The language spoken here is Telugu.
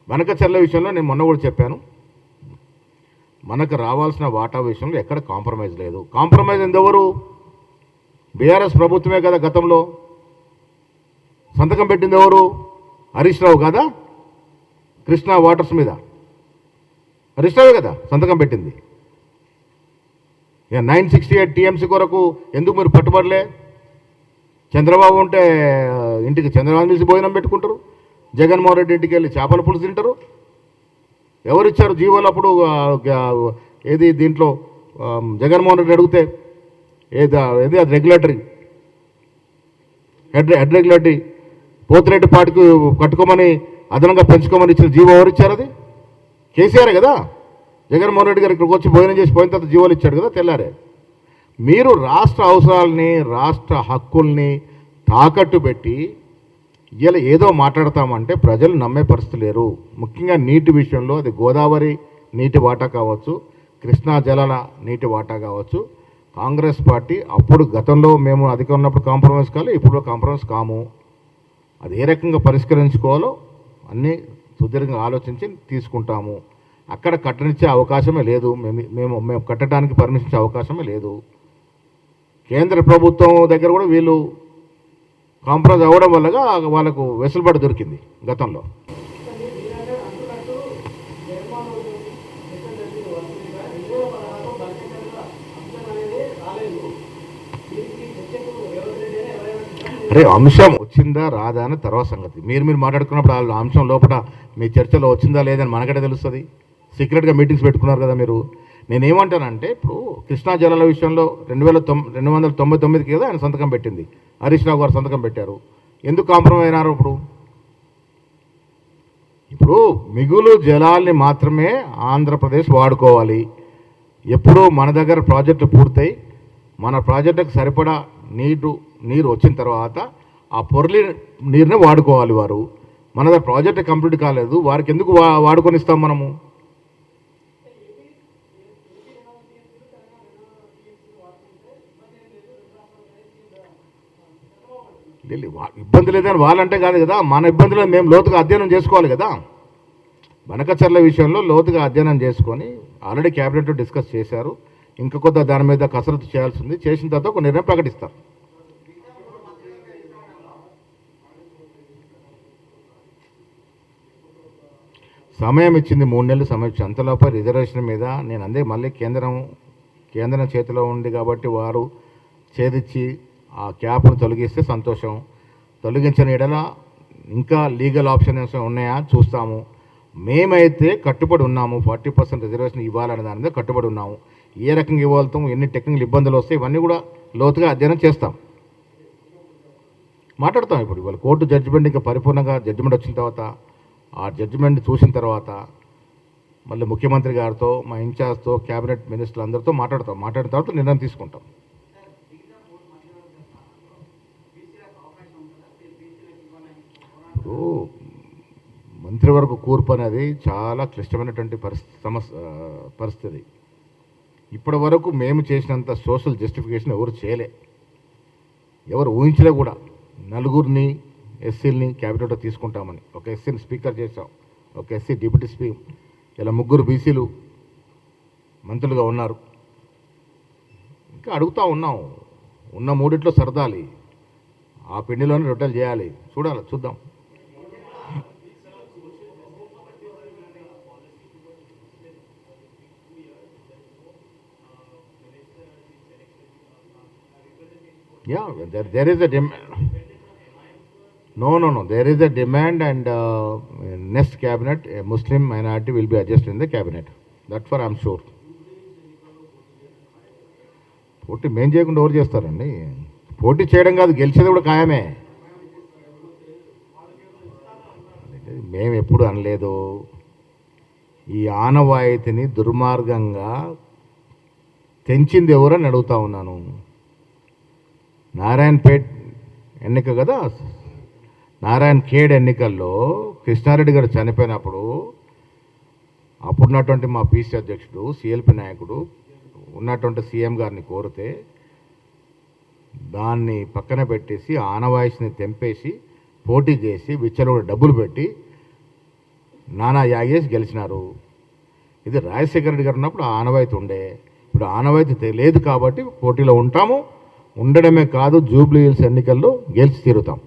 బనకచెర్ల విషయంలో నేను మొన్న కూడా చెప్పాను, మనకు రావాల్సిన వాటా విషయంలో ఎక్కడ కాంప్రమైజ్ లేదు. కాంప్రమైజ్ ఎందెవరు? బీఆర్ఎస్ ప్రభుత్వమే కదా. గతంలో సంతకం పెట్టింది ఎవరు? హరీష్ రావు కదా, కృష్ణా వాటర్స్ మీద హరీష్ రావే కదా సంతకం పెట్టింది. ఇక 968 టీఎంసీ కొరకు ఎందుకు మీరు పట్టుబడలే? చంద్రబాబు ఉంటే ఇంటికి చంద్రబాబు తీసి భోజనం పెట్టుకుంటారు, జగన్మోహన్ రెడ్డి ఇంటికి వెళ్ళి చేపల పులుసు తింటారు. ఎవరిచ్చారు జీవోలు అప్పుడు? ఏది దీంట్లో జగన్మోహన్ రెడ్డి అడిగితే ఏది అది రెగ్యులేటరీ హెడ్ రెగ్యులేటరీ పోతిరెడ్డి పాటికి కట్టుకోమని అదనంగా పెంచుకోమని ఇచ్చిన జీవో ఎవరిచ్చారు? అది కేసీఆర్ కదా. జగన్మోహన్ రెడ్డి గారు ఇక్కడికి వచ్చి భోజనం చేసి పోయిన తర్వాత జీవోలు ఇచ్చాడు కదా తెల్లారే. మీరు రాష్ట్ర అవసరాలని, రాష్ట్ర హక్కుల్ని తాకట్టు పెట్టి ఇలా ఏదో మాట్లాడతామంటే ప్రజలు నమ్మే పరిస్థితి లేరు. ముఖ్యంగా నీటి విషయంలో అది గోదావరి నీటి వాటా కావచ్చు, కృష్ణా జలాల నీటి వాటా కావచ్చు. కాంగ్రెస్ పార్టీ అప్పుడు గతంలో మేము అధికంగా ఉన్నప్పుడు కాంప్రమైజ్ కాలే, ఇప్పుడు కాంప్రమైజ్ కాము. అది ఏ రకంగా పరిష్కరించుకోవాలో అన్నీ సుదీర్ఘంగా ఆలోచించి తీసుకుంటాము. అక్కడ కట్టనిచ్చే అవకాశమే లేదు. మేము కట్టడానికి పర్మిషన్ ఇచ్చే అవకాశమే లేదు. కేంద్ర ప్రభుత్వం దగ్గర కూడా వీళ్ళు కాంప్రమైజ్ అవ్వడం వల్లగా వాళ్ళకు వెసులుబాటు దొరికింది గతంలో. అరే అంశం వచ్చిందా రాదా అని తర్వాత సంగతి. మీరు మాట్లాడుకున్నప్పుడు ఆ అంశం లోపల మీ చర్చలో వచ్చిందా లేదని మనకడే తెలుస్తుంది. సీక్రెట్గా మీటింగ్స్ పెట్టుకున్నారు కదా మీరు. నేనేమంటానంటే ఇప్పుడు కృష్ణా జలాల విషయంలో 299కి కదా ఆయన సంతకం పెట్టింది, హరీష్ రావు గారు సంతకం పెట్టారు. ఎందుకు కాంప్రమైజ్ అయినారు? ఇప్పుడు మిగులు జలాల్ని మాత్రమే ఆంధ్రప్రదేశ్ వాడుకోవాలి. ఎప్పుడు మన దగ్గర ప్రాజెక్టు పూర్తయి మన ప్రాజెక్టుకు సరిపడా నీరు వచ్చిన తర్వాత ఆ పొరలి నీరుని వాడుకోవాలి వారు. మన దగ్గర ప్రాజెక్ట్ కంప్లీట్ కాలేదు, వారికి ఎందుకు వాడుకొని ఇస్తాం మనము? ఇబ్బంది లేదని వాళ్ళంటే కాదు కదా, మన ఇబ్బందులు మేము లోతుగా అధ్యయనం చేసుకోవాలి కదా. బనకచెర్ల విషయంలో లోతుగా అధ్యయనం చేసుకొని ఆల్రెడీ క్యాబినెట్లో డిస్కస్ చేశారు. ఇంకా కొద్దిగా దాని మీద కసరత్తు చేయాల్సి ఉంది. చేసిన తర్వాత ఒక నిర్ణయం ప్రకటిస్తారు. సమయం ఇచ్చింది, 3 నెలలు సమయం ఇచ్చింది. అంతలోపై రిజర్వేషన్ మీద నేను అందే మళ్ళీ కేంద్రం చేతిలో ఉంది కాబట్టి వారు ఛేదించి ఆ క్యాప్ను తొలగిస్తే సంతోషం. తొలగించిన ఎడల ఇంకా లీగల్ ఆప్షన్స్ ఉన్నాయా చూస్తాము. మేమైతే కట్టుబడి ఉన్నాము, 40% రిజర్వేషన్ ఇవ్వాలనే దాని మీద కట్టుబడి ఉన్నాము. ఏ రకంగా ఇవ్వాలతాము, ఎన్ని టెక్నికల్ ఇబ్బందులు వస్తాయి, ఇవన్నీ కూడా లోతుగా అధ్యయనం చేస్తాం, మాట్లాడతాం. ఇప్పుడు ఇవాళ కోర్టు జడ్జిమెంట్ ఇంకా పరిపూర్ణంగా జడ్జిమెంట్ వచ్చిన తర్వాత ఆ జడ్జిమెంట్ చూసిన తర్వాత మళ్ళీ ముఖ్యమంత్రి గారితో, మా ఇన్ఛార్జ్తో, క్యాబినెట్ మినిస్టర్లు అందరితో మాట్లాడతాం. మాట్లాడిన తర్వాత నిర్ణయం తీసుకుంటాం. ఇప్పుడు మంత్రివర్గ కూర్పు అనేది చాలా క్లిష్టమైనటువంటి పరిస్థితి. ఇప్పటి వరకు మేము చేసినంత సోషల్ జస్టిఫికేషన్ ఎవరు చేయలే, ఎవరు ఊహించలే కూడా. 4 ఎస్సీలని క్యాబినెట్లో తీసుకుంటామని, ఒక ఎస్సీని స్పీకర్ చేశాం, ఒక ఎస్సీ డిప్యూటీ స్పీకర్, ఇలా 3 బీసీలు మంత్రులుగా ఉన్నారు. ఇంకా అడుగుతూ ఉన్నాం, ఉన్న 3 సరదాలి, ఆ పిండిలోనే రొట్టెలు చేయాలి. చూద్దాం. Yeah, there is a demand. No. There is a demand, and next cabinet, a Muslim minority will be adjusted in the cabinet. That's for I'm sure. పోటీ మేం చేయకుండా ఎవరు చేస్తారండి? పోటీ చేయడం కాదు, గెలిచేది కూడా ఖాయమే. మేము ఎప్పుడు అనలేదు. ఈ ఆనవాయితీని దుర్మార్గంగా తెంచింది ఎవరని అడుగుతా ఉన్నాను. నారాయణపేట్ ఎన్నిక కదా, నారాయణ ఖేడ్ ఎన్నికల్లో కృష్ణారెడ్డి గారు చనిపోయినప్పుడు అప్పుడున్నటువంటి మా పీసీ అధ్యక్షుడు, సిఎల్పి నాయకుడు ఉన్నటువంటి సీఎం గారిని కోరితే దాన్ని పక్కన పెట్టేసి ఆనవాయిస్ని తెంపేసి పోటీ చేసి విచ్చలవిడి డబ్బులు పెట్టి నానా యాగేసి గెలిచినారు. ఇది రాజశేఖర రెడ్డి గారు ఉన్నప్పుడు ఆనవాయితీ ఉండే, ఇప్పుడు ఆనవాయితీ లేదు కాబట్టి పోటీలో ఉంటాము. ఉండడమే కాదు, జూబ్లీ హిల్స్ ఎన్నికల్లో గెలిచి తీరుతాం.